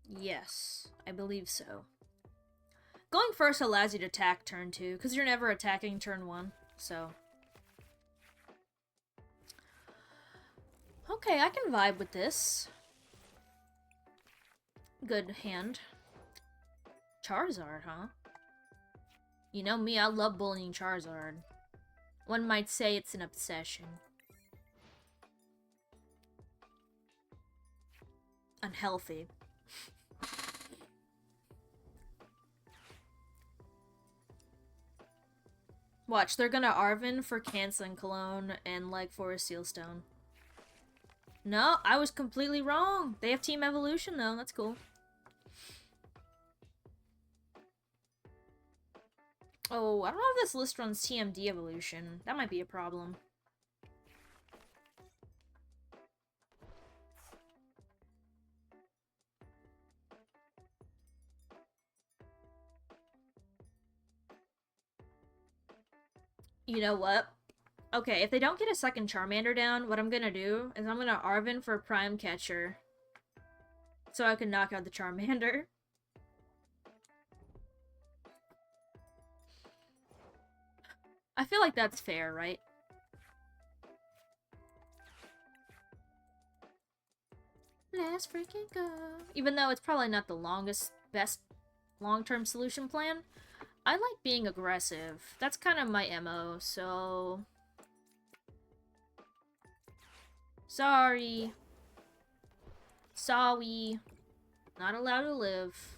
Yes, I believe so. Going first allows you to attack turn 2, because you're never attacking turn 1, so... Okay, I can vibe with this. Good hand. Charizard, huh? You know me, I love bullying Charizard. One might say it's an obsession. Unhealthy. Watch, they're gonna Arven for Canceling Cologne and like for a Sealstone. No, I was completely wrong. They have Team Evolution though, that's cool. Oh, I don't know if this list runs TMD Evolution. That might be a problem. You know what? Okay, if they don't get a second Charmander down, what I'm gonna do is I'm gonna Arven for Prime Catcher. So I can knock out the Charmander. I feel like that's fair, right? Let's freaking go. Even though it's probably not the best long-term solution plan, I like being aggressive. That's kind of my MO, so... Sorry. Sorry. Not allowed to live.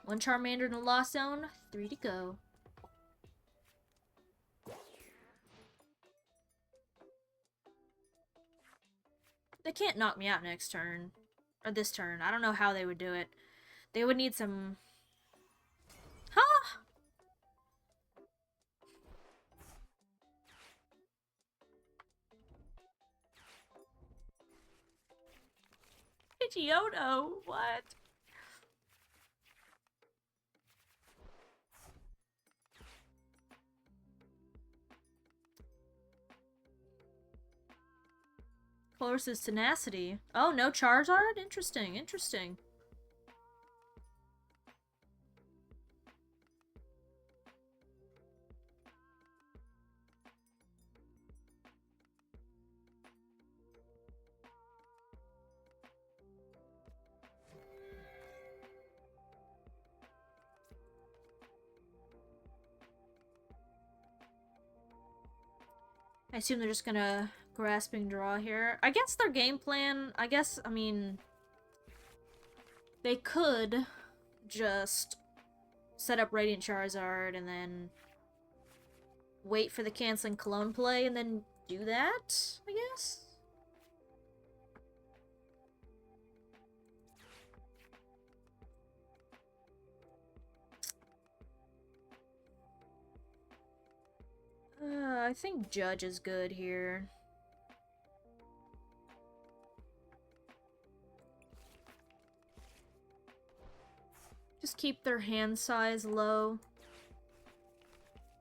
One Charmander in the Lost Zone, 3 to go. They can't knock me out next turn. Or this turn. I don't know how they would do it. They would need some... Huh? Iono, what? Colress' Tenacity. Oh, no Charizard? Interesting, interesting. I assume they're just gonna grasping draw here. I guess their game plan, I mean... They could just set up Radiant Charizard and then wait for the Canceling Cologne play and then do that, I guess? I think Judge is good here. Just keep their hand size low.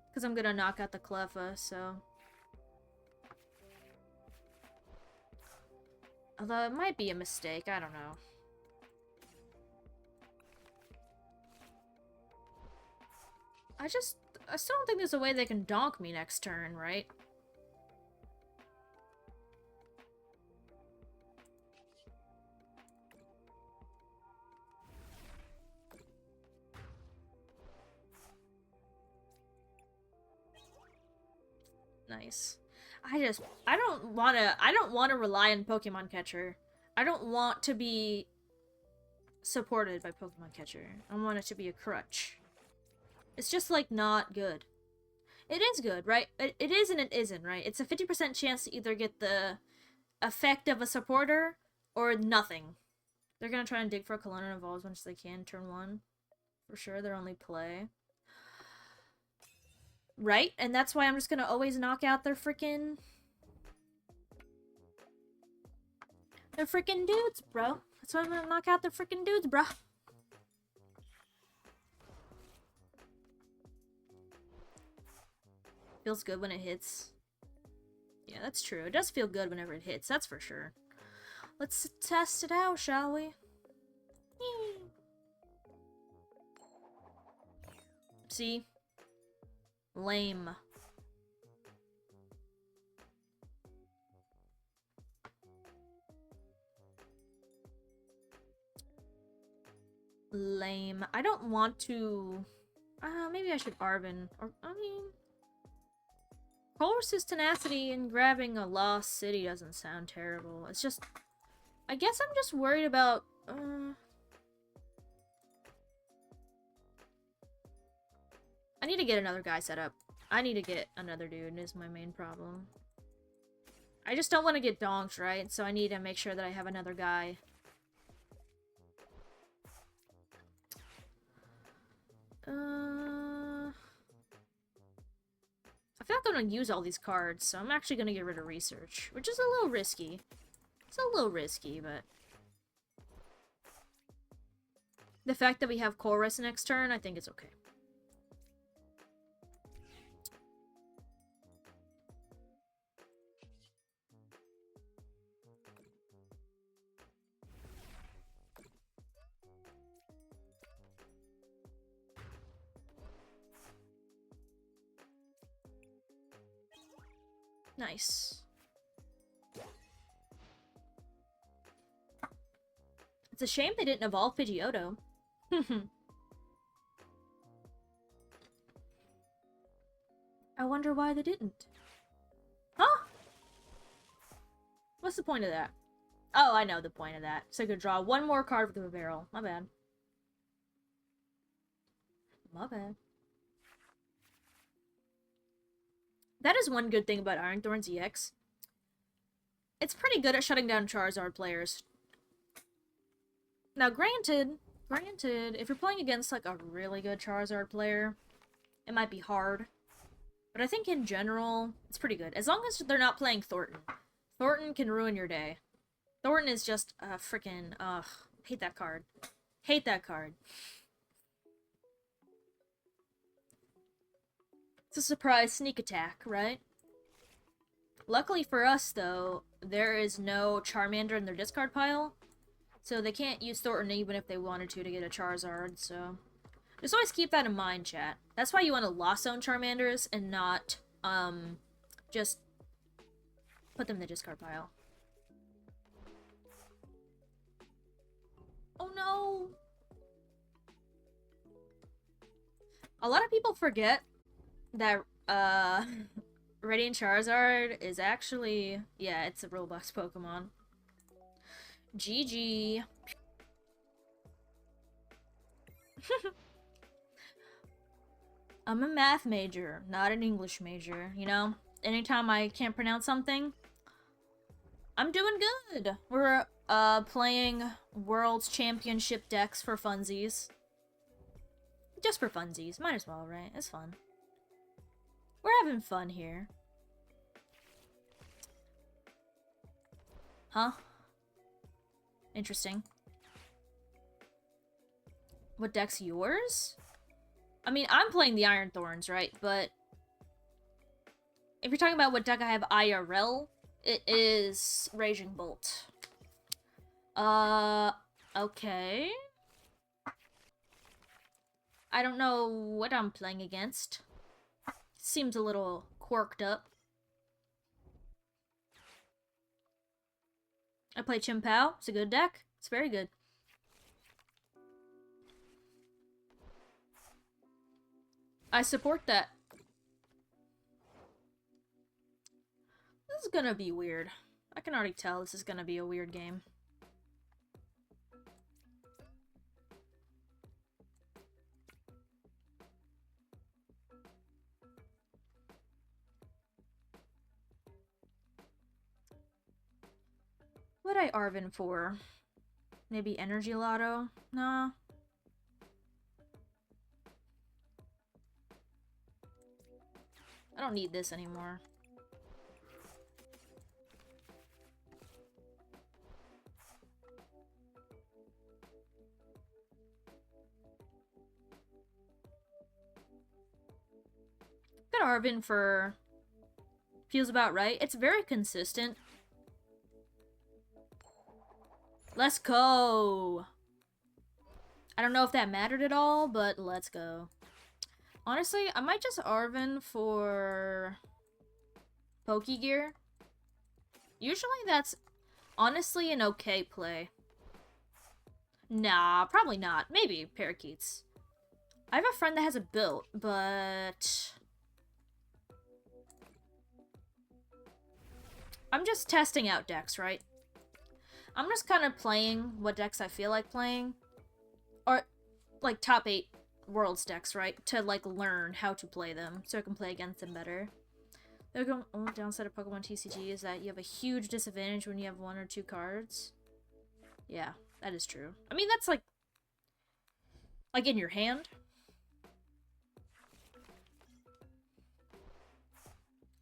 Because I'm gonna knock out the Cleffa, so... Although it might be a mistake, I don't know. I still don't think there's a way they can donk me next turn, right? Nice. I don't wanna rely on Pokemon Catcher. I don't want to be supported by Pokemon Catcher. I want it to be a crutch. It's just, like, not good. It is good, right? It is and it isn't, right? It's a 50% chance to either get the effect of a supporter or nothing. They're gonna try and dig for a Cologne and Evolve as much as they can, turn 1. For sure, their only play. Right? And that's why I'm just gonna always knock out their freaking... They're freaking dudes, bro. That's why I'm gonna knock out their freaking dudes, bro. Feels good when it hits. Yeah, that's true. It does feel good whenever it hits, that's for sure. Let's test it out, shall we? See? Lame. Lame. I don't want to... maybe I should Arven. Or, I mean... Colress's Tenacity and grabbing a Lost City doesn't sound terrible. It's just... I guess I'm just worried about... I need to get another guy set up. I need to get another dude is my main problem. I just don't want to get donked, right? So I need to make sure that I have another guy. I feel like I'm gonna use all these cards, so I'm actually gonna get rid of research, which is a little risky. It's a little risky, but... The fact that we have Colress next turn, I think it's okay. Nice. It's a shame they didn't evolve Pidgeotto. I wonder why they didn't. Huh? What's the point of that? Oh, I know the point of that. So I could draw one more card with a barrel. My bad. My bad. That is one good thing about Iron Thorns EX. It's pretty good at shutting down Charizard players. Now, granted, if you're playing against, like, a really good Charizard player, it might be hard. But I think in general, it's pretty good. As long as they're not playing Thornton. Thornton can ruin your day. Thornton is just a freaking, ugh. Hate that card. Hate that card. It's a surprise sneak attack, right? Luckily for us, though, there is no Charmander in their discard pile. So they can't use Thornton even if they wanted to get a Charizard, so... Just always keep that in mind, chat. That's why you want to Lost Zone Charmanders and not, just put them in the discard pile. Oh no! A lot of people forget that, Radiant Charizard is actually... Yeah, it's a Roblox Pokemon. GG. I'm a math major, not an English major, you know? Anytime I can't pronounce something, I'm doing good. We're, playing World's Championship decks for funsies. Just for funsies. Might as well, right? It's fun. We're having fun here. Huh? Interesting. What deck's yours? I mean, I'm playing the Iron Thorns, right? But if you're talking about what deck I have IRL, it is Raging Bolt. Okay. I don't know what I'm playing against. Seems a little quirked up. I play Chimpao. It's a good deck. It's very good. I support that. This is gonna be weird. I can already tell this is gonna be a weird game. What'd I Arven for? Maybe Energy Loto? Nah. I don't need this anymore. Got Arven for... Feels about right. It's very consistent. Let's go! I don't know if that mattered at all, but let's go. Honestly, I might just Arven for Pokégear. Usually that's honestly an okay play. Nah, probably not. Maybe parakeets. I have a friend that has a built, but I'm just testing out decks, right? I'm just kind of playing what decks I feel like playing. Or, like, top 8 Worlds decks, right? To, like, learn how to play them, so I can play against them better. The only downside of Pokemon TCG is that you have a huge disadvantage when you have 1 or 2 cards. Yeah, that is true. I mean, that's, like in your hand.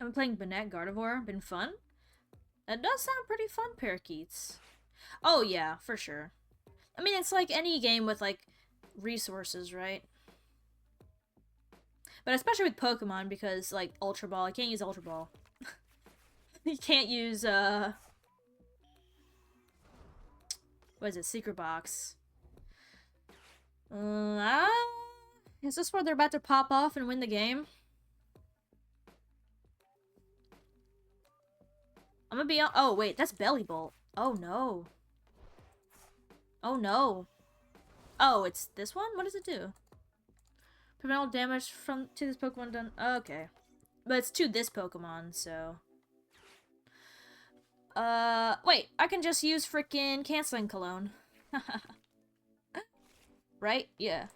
I'm playing Banette Gardevoir. Been fun? That does sound pretty fun, parakeets. Oh, yeah, for sure. I mean, it's like any game with, like, resources, right? But especially with Pokemon, because, like, Ultra Ball, I can't use Ultra Ball. You can't use, what is it? Secret Box. Is this where they're about to pop off and win the game? I'm gonna be on— oh, wait, that's Belly Bolt. Oh, no. Oh, no. Oh, it's this one? What does it do? Prevent all damage to this Pokemon done— okay. But it's to this Pokemon, so... wait, I can just use freaking Canceling Cologne. Right? Yeah.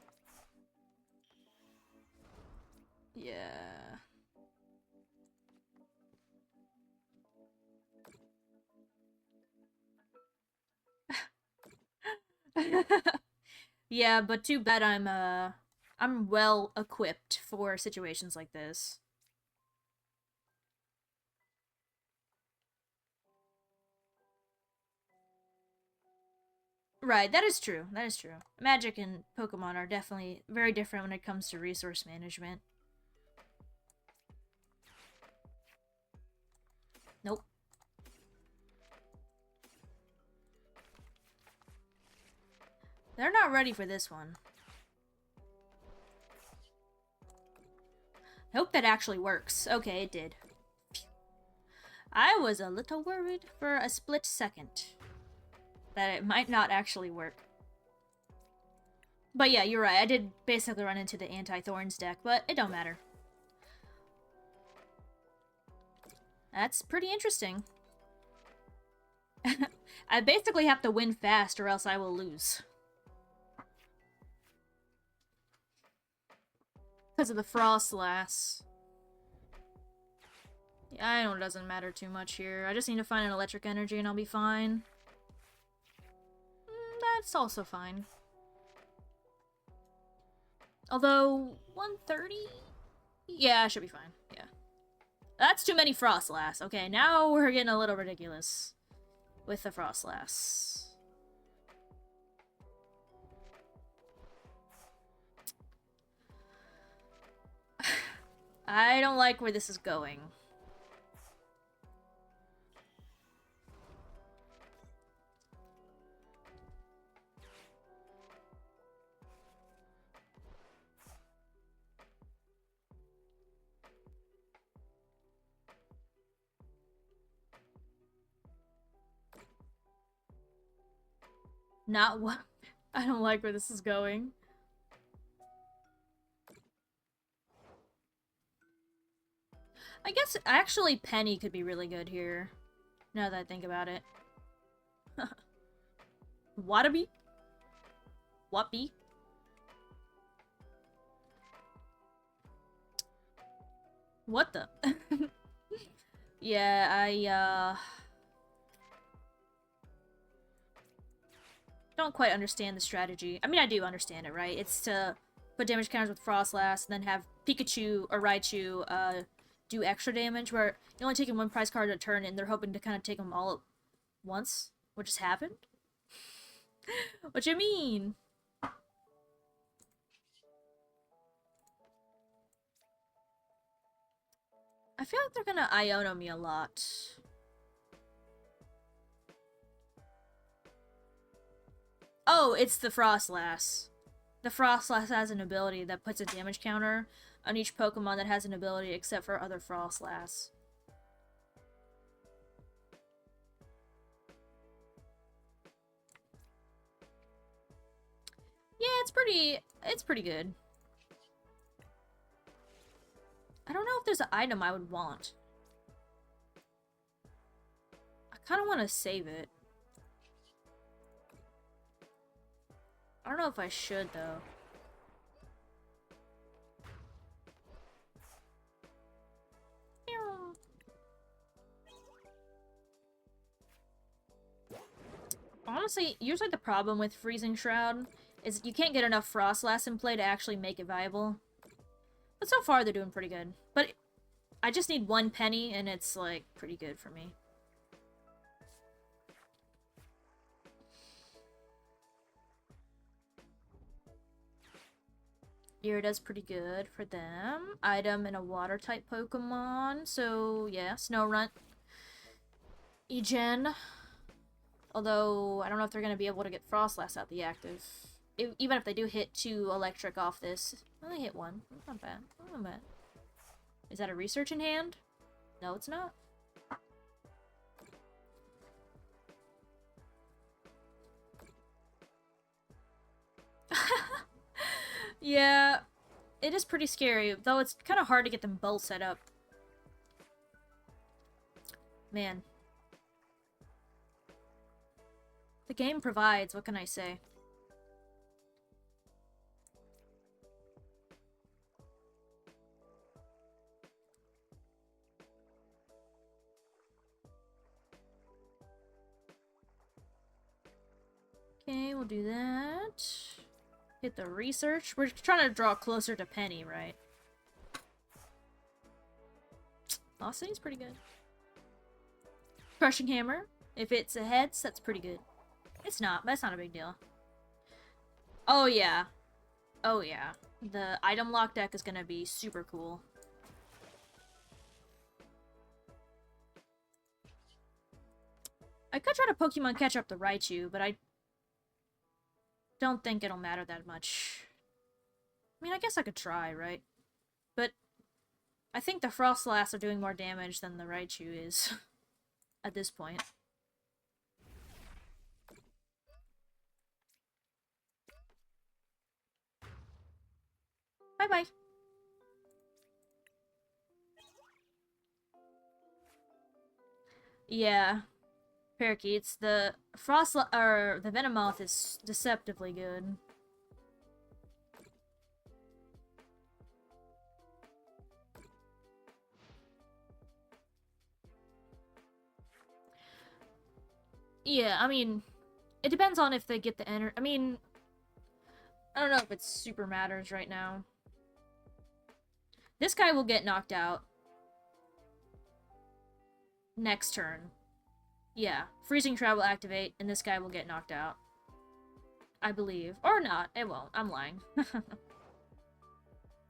Yeah. Yeah, but too bad I'm well equipped for situations like this. Right, that is true. That is true. Magic and Pokemon are definitely very different when it comes to resource management. Nope. They're not ready for this one. I hope that actually works. Okay, it did. I was a little worried for a split second that it might not actually work. But yeah, you're right. I did basically run into the anti-Thorns deck, but it don't matter. That's pretty interesting. I basically have to win fast or else I will lose. Because of the Frostlass. Yeah, I know it doesn't matter too much here. I just need to find an electric energy and I'll be fine. That's also fine. Although, 130? Yeah, I should be fine. Yeah. That's too many Frostlass. Okay, now we're getting a little ridiculous with the Frostlass. I don't like where this is going. Not what— I don't like where this is going. I guess actually Penny could be really good here, now that I think about it. Watabi? Whoopee? What the? Yeah, I don't quite understand the strategy. I mean, I do understand it, right? It's to put damage counters with Frostlass, and then have Pikachu or Raichu do extra damage, where you're only taking one prize card a turn, and they're hoping to kind of take them all at once, which just happened. What you mean? I feel like they're gonna Iono me a lot. Oh, it's the Frostlass. The Frostlass has an ability that puts a damage counter on each Pokemon that has an ability except for other Frostlass. Yeah, it's pretty good. I don't know if there's an item I would want. I kind of want to save it. I don't know if I should, though. Honestly, usually the problem with Freezing Shroud is you can't get enough Frostlass in play to actually make it viable. But so far, they're doing pretty good. But I just need one penny, and it's, like, pretty good for me. Irida's pretty good for them. Item and a water-type Pokemon. So, yeah, Snorunt. Egen. Although, I don't know if they're going to be able to get Frostlass out the active. Even if they do hit 2 electric off this. Only hit 1. Not bad. Not bad. Is that a research in hand? No, it's not. Yeah, it is pretty scary, though it's kind of hard to get them both set up. Man. The game provides, what can I say? Okay, we'll do that. Hit the research. We're trying to draw closer to Penny, right? Lost City's pretty good. Crushing Hammer. If it's a heads, that's pretty good. It's not, but that's not a big deal. Oh, yeah. Oh, yeah. The item lock deck is gonna be super cool. I could try to Pokemon catch up the Raichu, but I don't think it'll matter that much. I mean, I guess I could try, right? But I think the Frostlass are doing more damage than the Raichu is at this point. Bye-bye. Yeah. Parakeets. The the Venomoth is deceptively good. Yeah, I mean, it depends on if they get the energy. I mean, I don't know if it super matters right now. This guy will get knocked out next turn. Yeah, Freezing Shroud will activate, and this guy will get knocked out. I believe. Or not. It won't. I'm lying.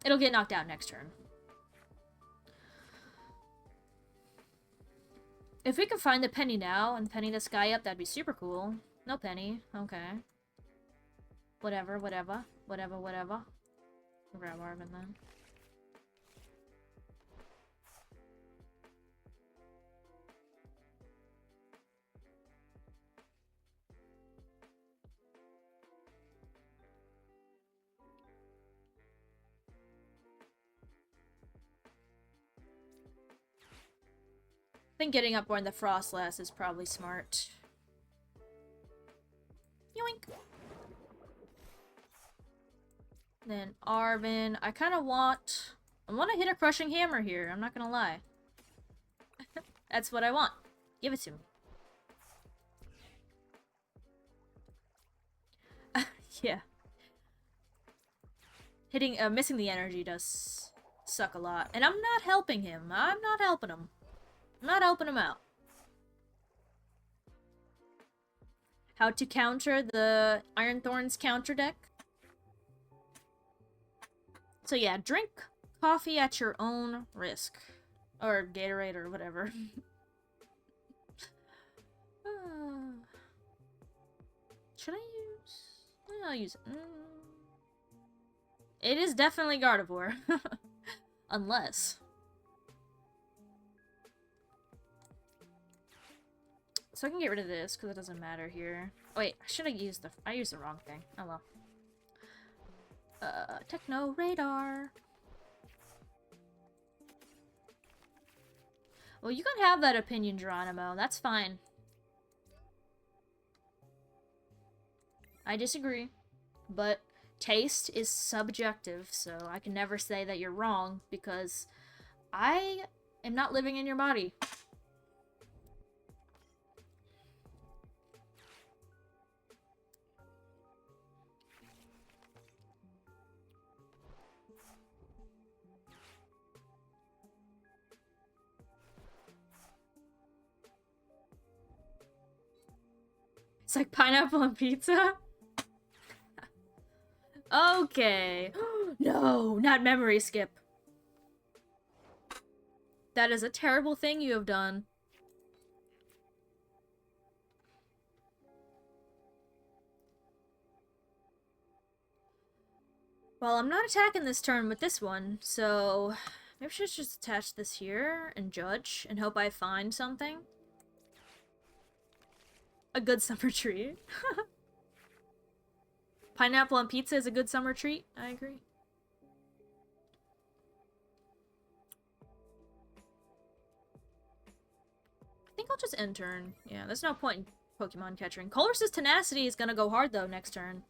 It'll get knocked out next turn. If we can find the Penny now and Penny this guy up, that'd be super cool. No Penny. Okay. Whatever, whatever. Whatever, whatever. I'll grab Arven then. I think getting up on the Frostlass is probably smart. Yoink! Then Arven. I kind of want... I want to hit a Crushing Hammer here, I'm not gonna lie. That's what I want. Give it to me. Yeah. Missing the energy does suck a lot. And I'm not helping him. I'm not helping him. I'm not helping him out. How to counter the Iron Thorns counter deck. So yeah, drink coffee at your own risk. Or Gatorade or whatever. Should I use... I'll use it. It is definitely Gardevoir. Unless. So I can get rid of this, because it doesn't matter here. Oh, wait, I should have used the... I used the wrong thing. Oh, well. Techno Radar. Well, you can have that opinion, Geronimo. That's fine. I disagree. But taste is subjective, so I can never say that you're wrong, because I am not living in your body. It's like pineapple and pizza? Okay. No, not memory skip. That is a terrible thing you have done. Well, I'm not attacking this turn with this one, so maybe I should just attach this here and judge and hope I find something. A good summer treat. Pineapple on pizza is a good summer treat. I agree. I think I'll just end turn. Yeah, there's no point in Pokemon catching. Colress's Tenacity is gonna go hard, though, next turn.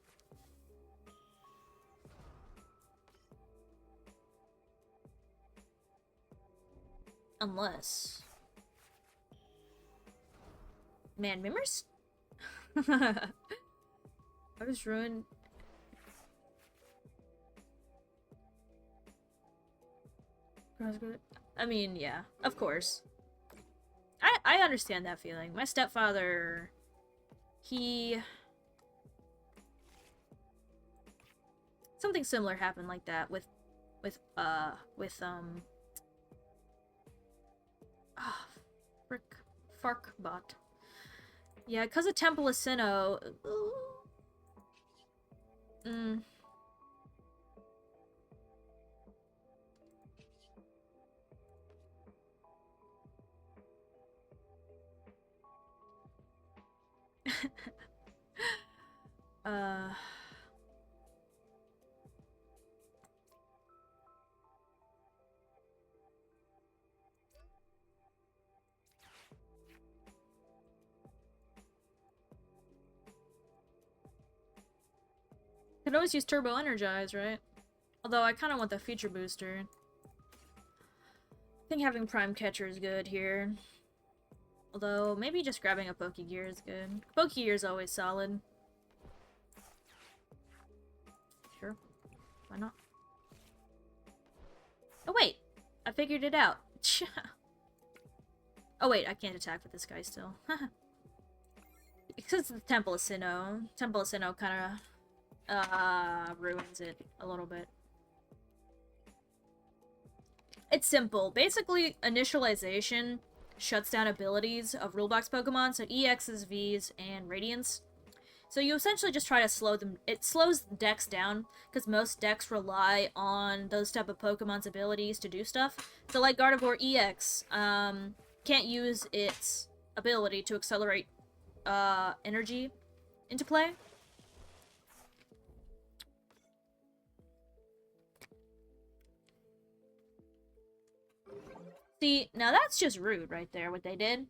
Unless... Man, Mimmer's... I was ruined. I mean, yeah, of course. I understand that feeling. My stepfather, something similar happened like that with frick, Farkbot. Yeah, because of Temple of Sinnoh. Could always use Turbo Energize, right? Although I kind of want the feature booster. I think having Prime Catcher is good here. Although, maybe just grabbing a Pokégear is good. Pokégear is always solid. Sure. Why not? Oh, wait! I figured it out. Oh, wait, I can't attack with this guy still. Because the Temple of Sinnoh. Temple of Sinnoh kind of ruins it a little bit. It's simple. Basically, initialization shuts down abilities of Rulebox Pokemon, so EXs, Vs, and Radiants. So you essentially just try to slow them. It slows decks down, because most decks rely on those type of Pokemon's abilities to do stuff. So like Gardevoir EX can't use its ability to accelerate energy into play. See, now that's just rude right there, what they did.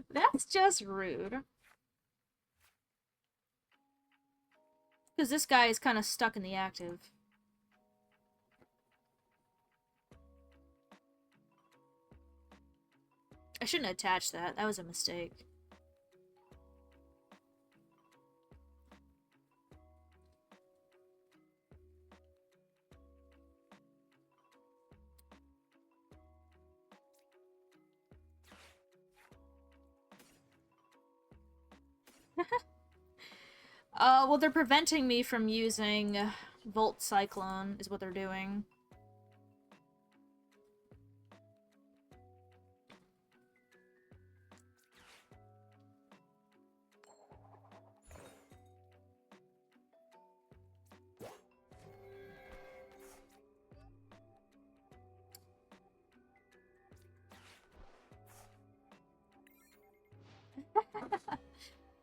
That's just rude. Because this guy is kind of stuck in the active. I shouldn't attach that. That was a mistake. Well, they're preventing me from using Volt Cyclone, is what they're doing.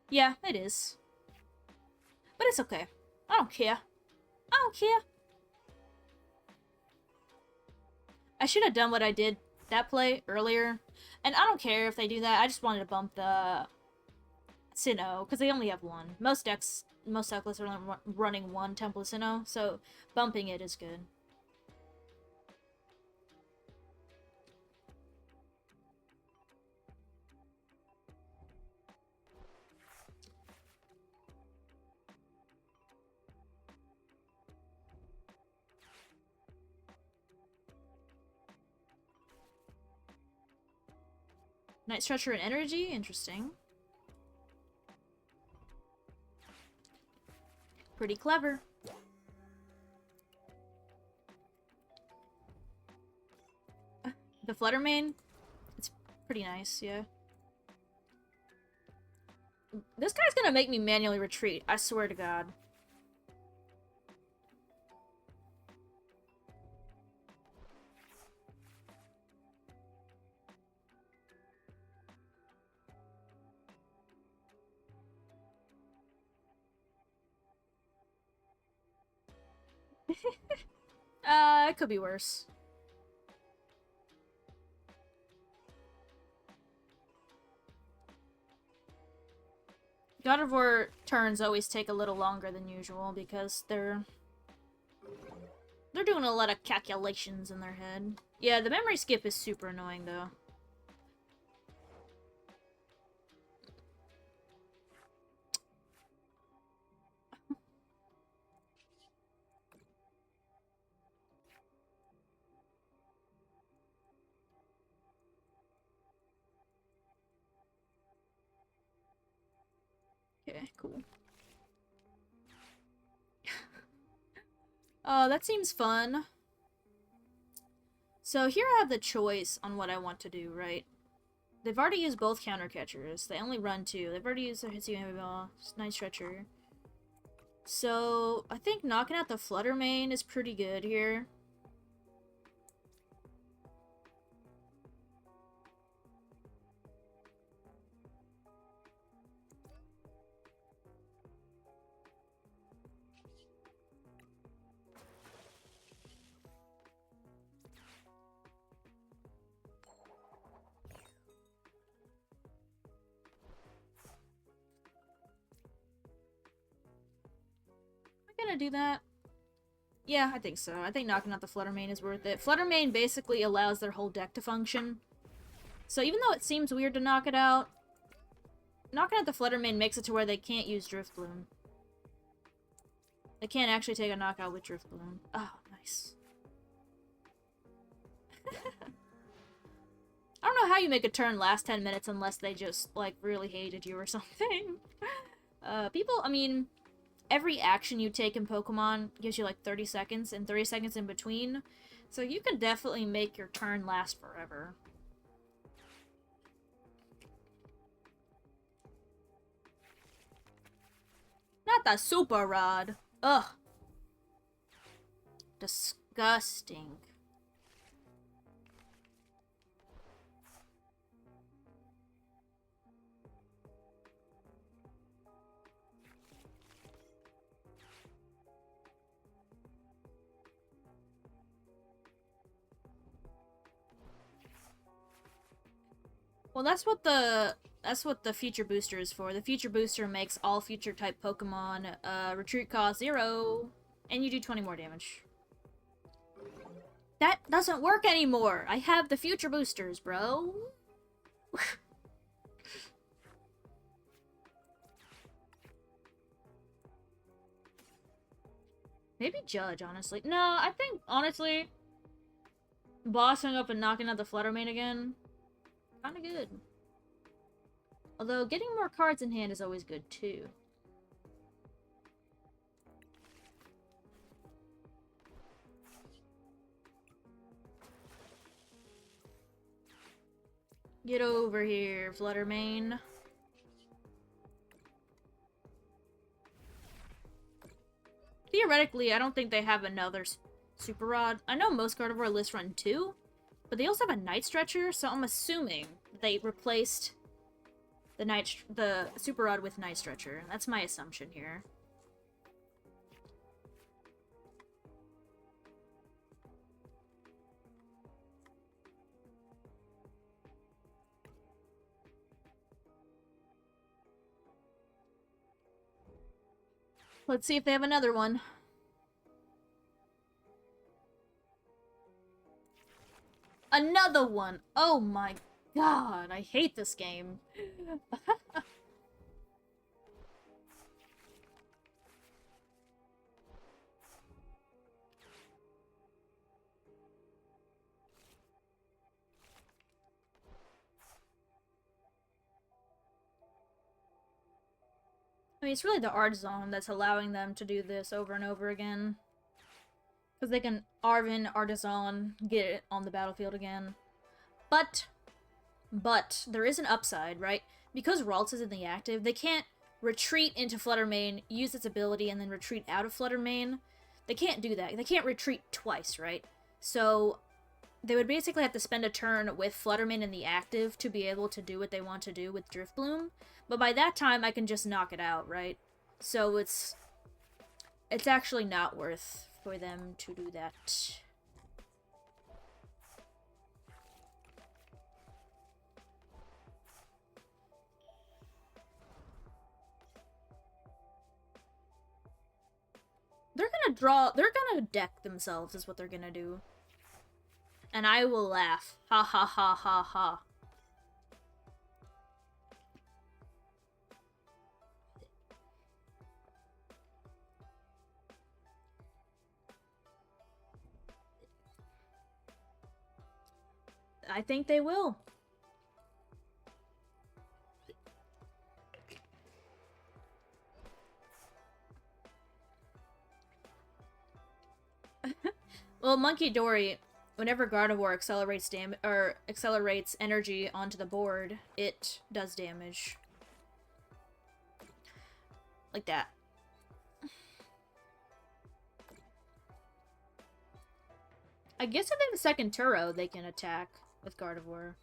Yeah, it is. But it's okay. I don't care. I don't care. I should have done what I did that play earlier. And I don't care if they do that. I just wanted to bump the Sinnoh, because they only have one. Most decks, most deck lists are only running one Temple Sinnoh, so bumping it is good. Night Stretcher and Energy? Interesting. Pretty clever. The Flutter Mane? It's pretty nice, yeah. This guy's gonna make me manually retreat, I swear to God. It could be worse. God of War turns always take a little longer than usual because they're doing a lot of calculations in their head. Yeah, the memory skip is super annoying though. Okay, cool. That seems fun. So here I have the choice on what I want to do, right? They've already used both counter catchers. They only run two. They've already used the Hitsugame Ball, Night Stretcher. So I think knocking out the Flutter Mane is pretty good here. Gonna do that? Yeah, I think so. I think knocking out the Flutter Mane is worth it. Flutter Mane basically allows their whole deck to function. So even though it seems weird to knock it out, knocking out the Flutter Mane makes it to where they can't use Drift Bloom. They can't actually take a knockout with Drift Bloom. Oh, nice. I don't know how you make a turn last 10 minutes unless they just, like, really hated you or something. People, I mean, every action you take in Pokemon gives you, like, 30 seconds and 30 seconds in between. So you can definitely make your turn last forever. Not the Super Rod. Ugh. Disgusting. Well, that's what the future booster is for. The future booster makes all future type Pokemon retreat cost 0, and you do 20 more damage. That doesn't work anymore. I have the future boosters, bro. Maybe Judge, honestly. No, I think, honestly, bossing up and knocking out the Flutter Mane again, kinda good. Although, getting more cards in hand is always good, too. Get over here, Flutter Mane. Theoretically, I don't think they have another Super Rod. I know most Gardevoir lists run 2, but they also have a Night Stretcher, so I'm assuming they replaced the Super Rod with Night Stretcher. That's my assumption here. Let's see if they have another one. Another one! Oh my god, I hate this game. I mean, it's really the Artisan that's allowing them to do this over and over again. Because they can Arven, Artisan, get it on the battlefield again. But, there is an upside, right? Because Ralts is in the active, they can't retreat into Flutter Mane, use its ability, and then retreat out of Flutter Mane. They can't do that. They can't retreat twice, right? So, they would basically have to spend a turn with Flutter Mane in the active to be able to do what they want to do with Drift Bloom. But by that time, I can just knock it out, right? So it's actually not worth for them to do that. They're gonna deck themselves is what they're gonna do. And I will laugh. Ha ha ha ha ha. I think they will. Well, Monkey Dory, whenever Gardevoir accelerates energy onto the board, it does damage. Like that. I guess if they have a second Turo, they can attack with Gardevoir.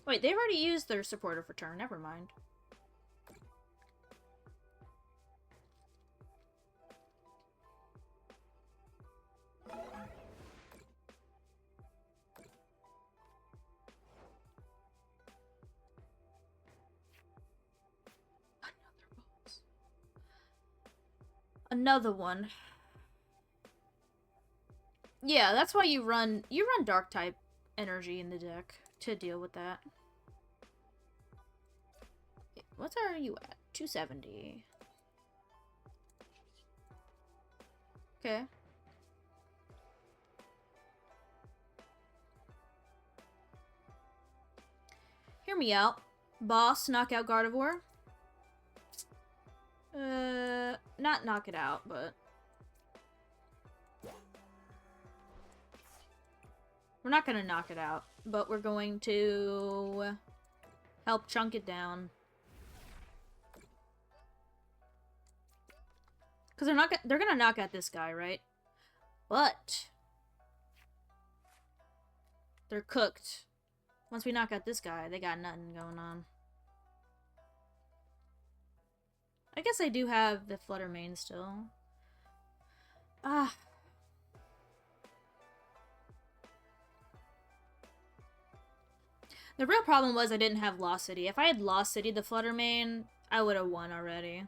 Wait, they've already used their supporter for turn. Never mind. Another one. Yeah, that's why you run dark type energy in the deck to deal with that. What are you at? 270. Okay. Hear me out. Boss, knock out Gardevoir. Not knock it out, but... We're not gonna knock it out, but we're going to help chunk it down. Because they're gonna knock out this guy, right? But they're cooked. Once we knock out this guy, they got nothing going on. I guess I do have the Flutter Mane still. Ah. The real problem was I didn't have Lost City. If I had Lost City the Flutter Mane, I would have won already.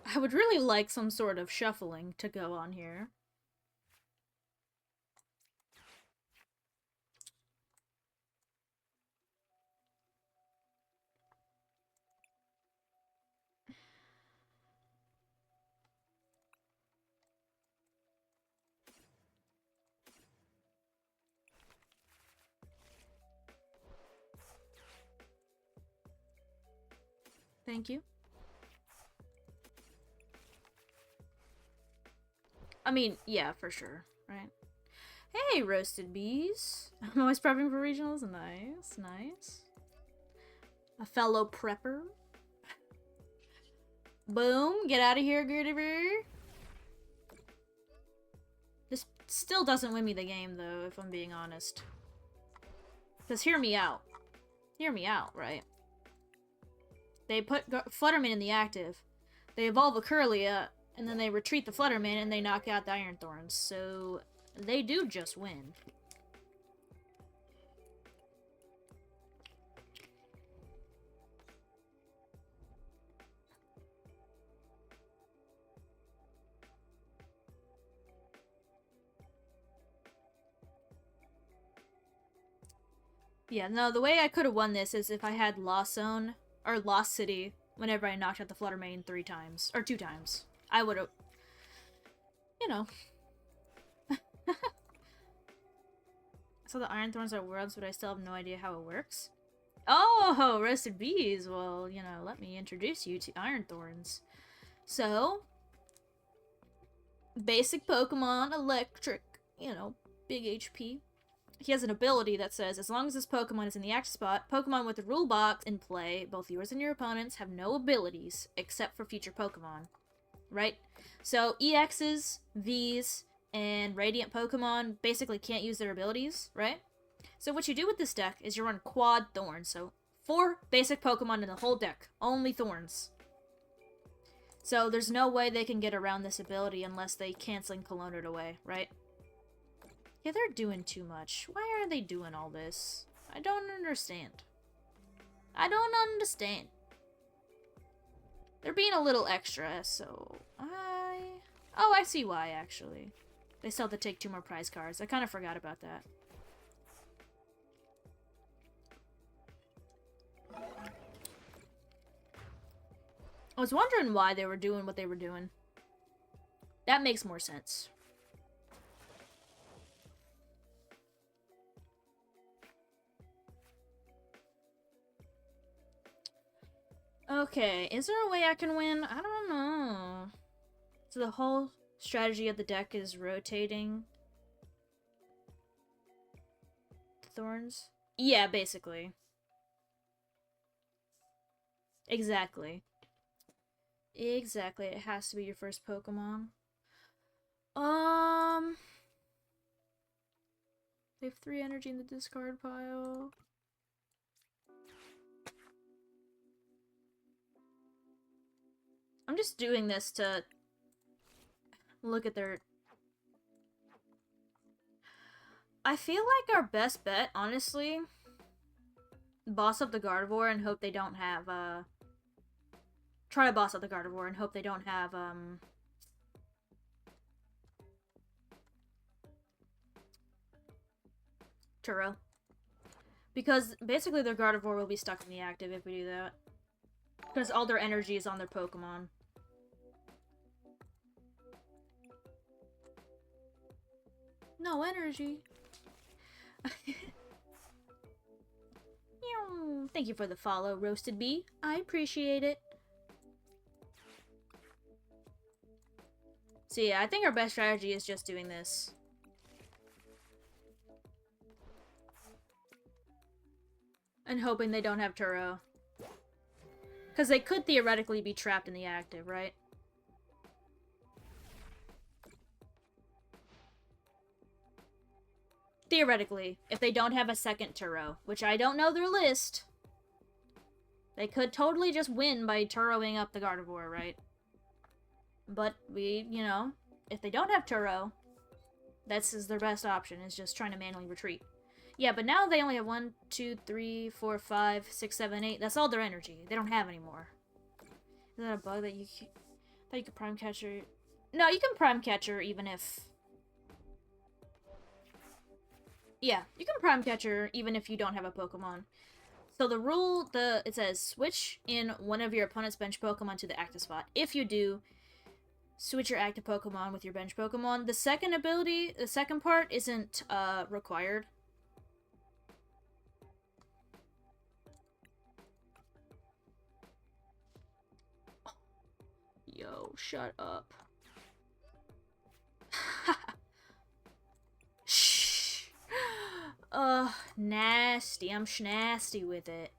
I would really like some sort of shuffling to go on here. Thank you. I mean, yeah, for sure, right? Hey, roasted bees. I'm always prepping for regionals. Nice, nice. A fellow prepper. Boom, get out of here, Gerdiver. This still doesn't win me the game, though, if I'm being honest. Because hear me out. Hear me out, right? They put Flutterman in the active. They evolve a Curlia, and then they retreat the Flutterman, and they knock out the Iron Thorns. So, they do just win. Yeah, no, the way I could have won this is if I had Lost Zone, or Lost City, whenever I knocked out the Fluttermane 3 times. Or 2 times. I would have... You know. So the Iron Thorns are worlds, but I still have no idea how it works. Oh, roasted bees! Well, you know, let me introduce you to Iron Thorns. So... Basic Pokemon, electric, you know, big HP. He has an ability that says, as long as this Pokemon is in the active spot, Pokemon with the rule box in play, both yours and your opponent's, have no abilities except for future Pokemon. Right? So, EXs, Vs, and Radiant Pokemon basically can't use their abilities, right? So what you do with this deck is you run Quad Thorns. So, 4 basic Pokemon in the whole deck. Only Thorns. So there's no way they can get around this ability unless they Canceling Cologne it away, right? Yeah, they're doing too much. Why are they doing all this? I don't understand. I don't understand. They're being a little extra, so Oh, I see why, actually. They still have to take 2 more prize cards. I kind of forgot about that. I was wondering why they were doing what they were doing. That makes more sense. Okay, is there a way I can win? I don't know. So the whole strategy of the deck is rotating Thorns? Yeah, basically. Exactly. Exactly, it has to be your first Pokemon. They have 3 energy in the discard pile. I'm just doing this to look at their... I feel like our best bet, honestly, boss up the Gardevoir and hope they don't have, try to boss up the Gardevoir and hope they don't have, Turo. Because basically their Gardevoir will be stuck in the active if we do that. Because all their energy is on their Pokemon. No energy. Thank you for the follow, Roasted Bee. I appreciate it. So yeah, I think our best strategy is just doing this. And hoping they don't have Turo. Because they could theoretically be trapped in the active, right? Theoretically, if they don't have a second Turo, which I don't know their list, they could totally just win by Turoing up the Gardevoir, right? But we, you know, if they don't have Turo, that's their best option, is just trying to manually retreat. Yeah, but now they only have 1, 2, 3, 4, 5, 6, 7, 8. That's all their energy. They don't have any more. Is that a bug that you can... I thought you could Prime Catcher... No, you can Prime Catcher even if... Yeah, you can Prime Catcher even if you don't have a Pokemon. So the rule, it says, switch in one of your opponent's bench Pokemon to the active spot. If you do, switch your active Pokemon with your bench Pokemon. The second ability, the second part, isn't required. Yo, shut up. nasty. I'm schnasty with it.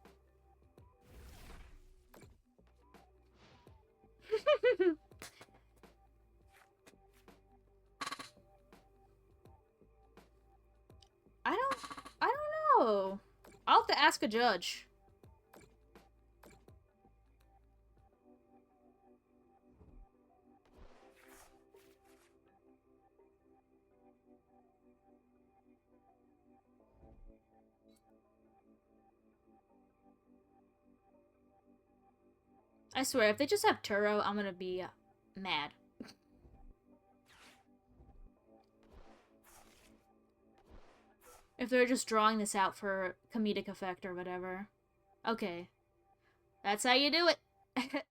I don't know. I'll have to ask a judge. I swear, if they just have Turo, I'm gonna be mad. If they're just drawing this out for comedic effect or whatever. Okay. That's how you do it.